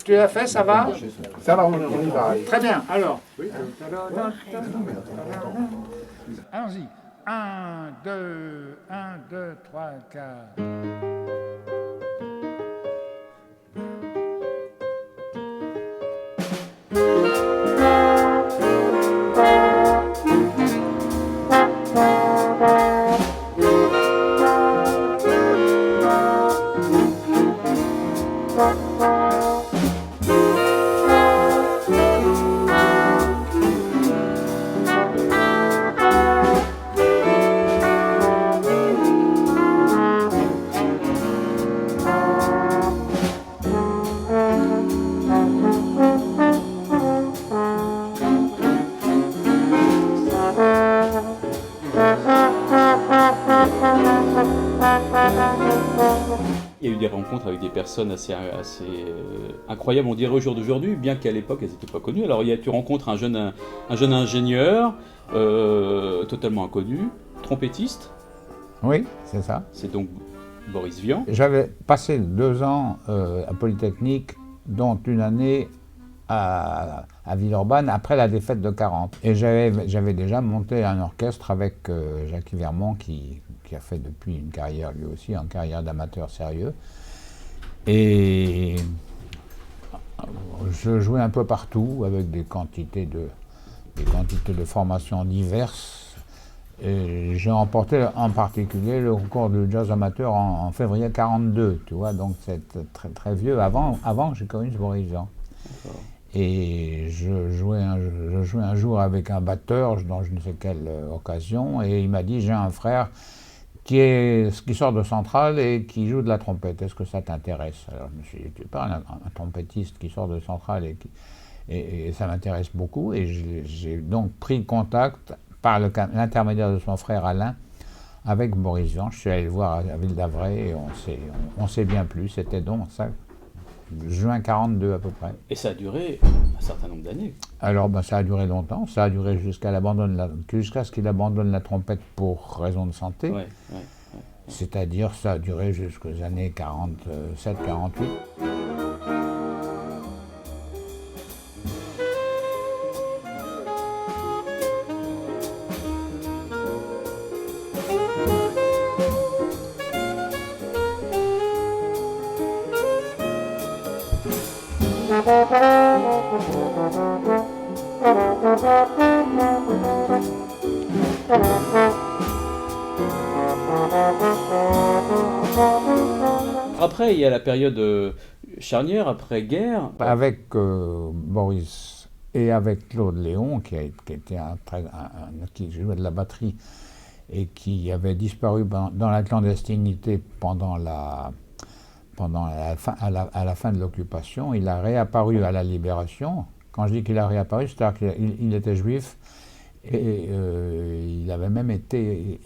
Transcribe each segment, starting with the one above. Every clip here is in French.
Tu l'as fait, ça va? Ça va, on y va. Très bien, alors. Allons-y. 1, 2, 1, 2, 3, 4. Il y a eu des rencontres avec des personnes assez incroyables, on dirait au jour d'aujourd'hui, bien qu'à l'époque elles n'étaient pas connues. Alors tu rencontres un jeune ingénieur, totalement inconnu, trompettiste. Oui, c'est ça. C'est donc Boris Vian. J'avais passé 2 ans à Polytechnique, dont une année à Villeurbanne après la défaite de 40. Et j'avais déjà monté un orchestre avec Jacques Vermont qui a fait depuis une carrière lui aussi, une carrière d'amateur sérieux. Et je jouais un peu partout avec des quantités de formations diverses. J'ai remporté en particulier le concours de jazz amateur en février 42, tu vois, donc c'est très, très vieux, avant que j'ai connu ce Boris Vian. Et je jouais un jour avec un batteur dans je ne sais quelle occasion, et il m'a dit: j'ai un frère qui sort de Centrale et qui joue de la trompette, est-ce que ça t'intéresse? Alors je me suis dit: tu parles, un trompettiste qui sort de Centrale et ça m'intéresse beaucoup, et j'ai donc pris contact par l'intermédiaire de son frère Alain avec Boris Vian. Je suis allé le voir à Ville d'Avray et on s'est bien plu. C'était donc ça, juin 42 à peu près. Et ça a duré un certain nombre d'années. Alors ça a duré longtemps, ça a duré jusqu'à ce qu'il abandonne la trompette pour raison de santé. Ouais. C'est-à-dire ça a duré jusqu'aux années 47-48. Après, il y a la période charnière, après-guerre. Avec Boris et avec Claude Léon, qui était qui jouait de la batterie et qui avait disparu dans la clandestinité à la fin de l'occupation, il a réapparu à la Libération. Quand je dis qu'il a réapparu, c'est-à-dire qu'il était juif et il avait même été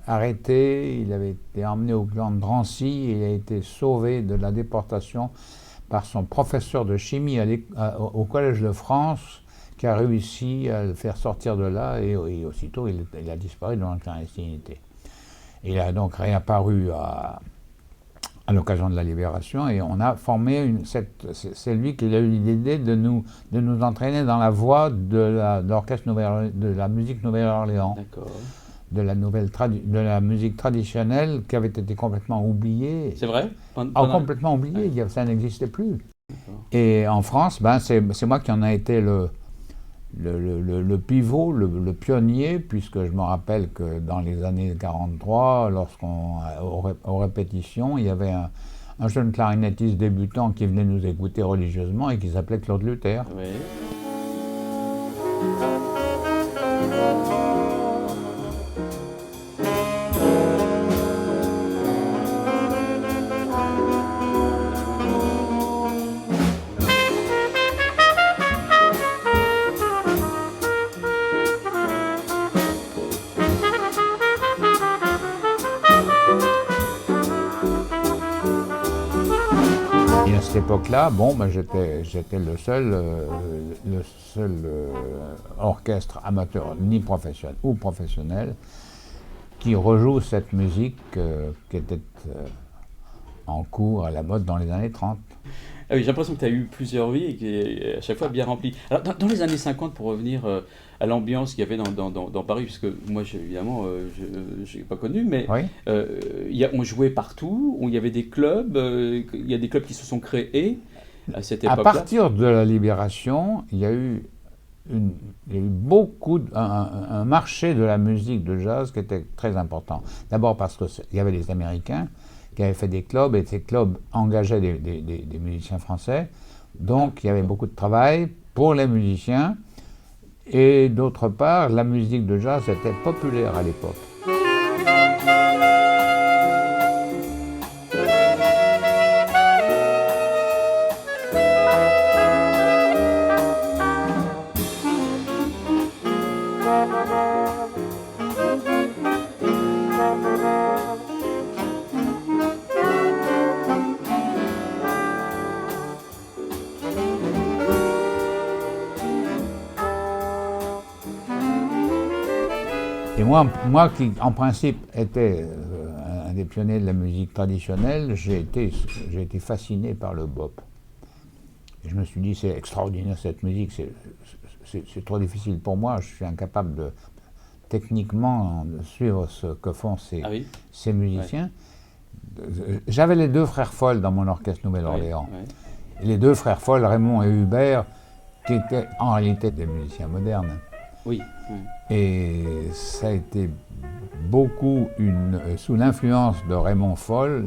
arrêté, il avait été emmené au camp de Drancy et il a été sauvé de la déportation par son professeur de chimie au Collège de France, qui a réussi à le faire sortir de là, et aussitôt il a disparu dans la clandestinité. Il a donc réapparu à l'occasion de la Libération, et on a formé c'est lui qui a eu l'idée de nous entraîner dans la voie de l'orchestre de la musique Nouvelle-Orléans. D'accord. De la musique traditionnelle qui avait été complètement oubliée. C'est vrai? Complètement oubliée, ouais. Ça n'existait plus. Et en France, c'est moi qui en a été le pivot, le pionnier, puisque je me rappelle que dans les années 43, aux répétitions, il y avait un jeune clarinettiste débutant qui venait nous écouter religieusement et qui s'appelait Claude Luther. Oui. Et à cette époque-là, j'étais le seul orchestre amateur, ni professionnel ou professionnel, qui rejoue cette musique qui était en cours à la mode dans les années 30. Ah oui, j'ai l'impression que tu as eu plusieurs vies et qui est à chaque fois bien remplie. Alors, dans les années 50, pour revenir à l'ambiance qu'il y avait dans Paris, puisque moi, évidemment, je n'ai pas connu, mais Oui. on jouait partout, il y avait des clubs, il y a des clubs qui se sont créés à cette À époque-là. partir de la Libération, il y a eu beaucoup un marché de la musique de jazz qui était très important. D'abord parce qu'il y avait les Américains qui avaient fait des clubs, et ces clubs engageaient des musiciens français. Donc il y avait beaucoup de travail pour les musiciens. Et d'autre part, la musique de jazz était populaire à l'époque. Et moi qui en principe était un des pionniers de la musique traditionnelle, j'ai été fasciné par le bop. Et je me suis dit, c'est extraordinaire cette musique, c'est trop difficile pour moi, je suis incapable techniquement de suivre ce que font ces musiciens. Ouais. J'avais les deux frères Foll dans mon orchestre Nouvelle-Orléans. Ouais, ouais. Et les deux frères Foll, Raymond et Hubert, qui étaient en réalité des musiciens modernes. Oui. Et ça a été beaucoup sous l'influence de Raymond Foll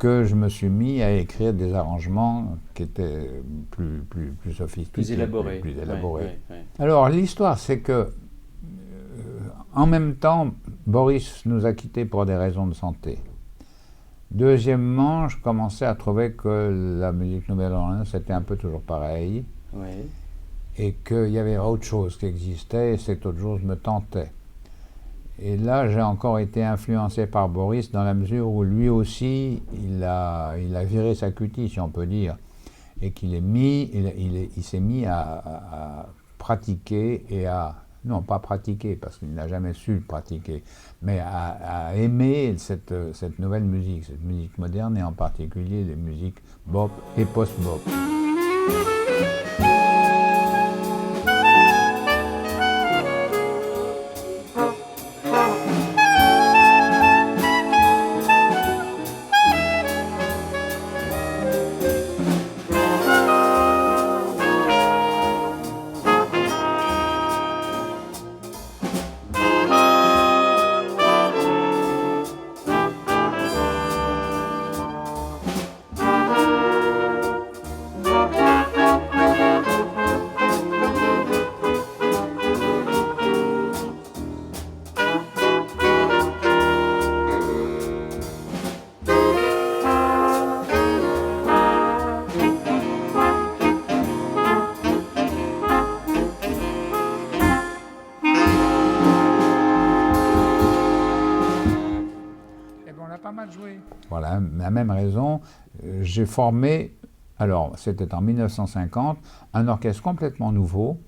que je me suis mis à écrire des arrangements qui étaient plus sophistiqués, plus élaborés. Plus élaborés. Ouais. Alors l'histoire, c'est que en même temps, Boris nous a quittés pour des raisons de santé. Deuxièmement, je commençais à trouver que la musique nouvelle-orléanaise, c'était un peu toujours pareil. Ouais. Et qu'il y avait autre chose qui existait, et cette autre chose me tentait. Et là, j'ai encore été influencé par Boris dans la mesure où lui aussi, il a viré sa cutie, si on peut dire, et qu'il il s'est mis à pratiquer et non pas pratiquer, parce qu'il n'a jamais su le pratiquer, mais à aimer cette nouvelle musique, cette musique moderne, et en particulier les musiques bop et post-bop. Voilà, la même raison, j'ai formé, alors c'était en 1950, un orchestre complètement nouveau,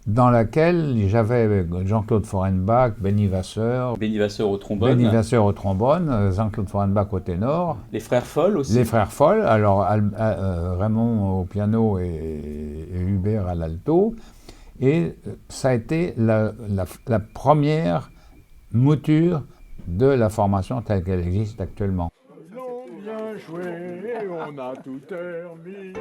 dans lequel j'avais Jean-Claude Forenbach, Benny Vasseur. Benny Vasseur au trombone. Benny Vasseur au trombone, Jean-Claude Forenbach au ténor. Les frères Foll aussi. Les frères Foll, alors Raymond au piano et Hubert à l'alto. Et ça a été la première mouture de la formation telle qu'elle existe actuellement. Bien joué, on a tout terminé.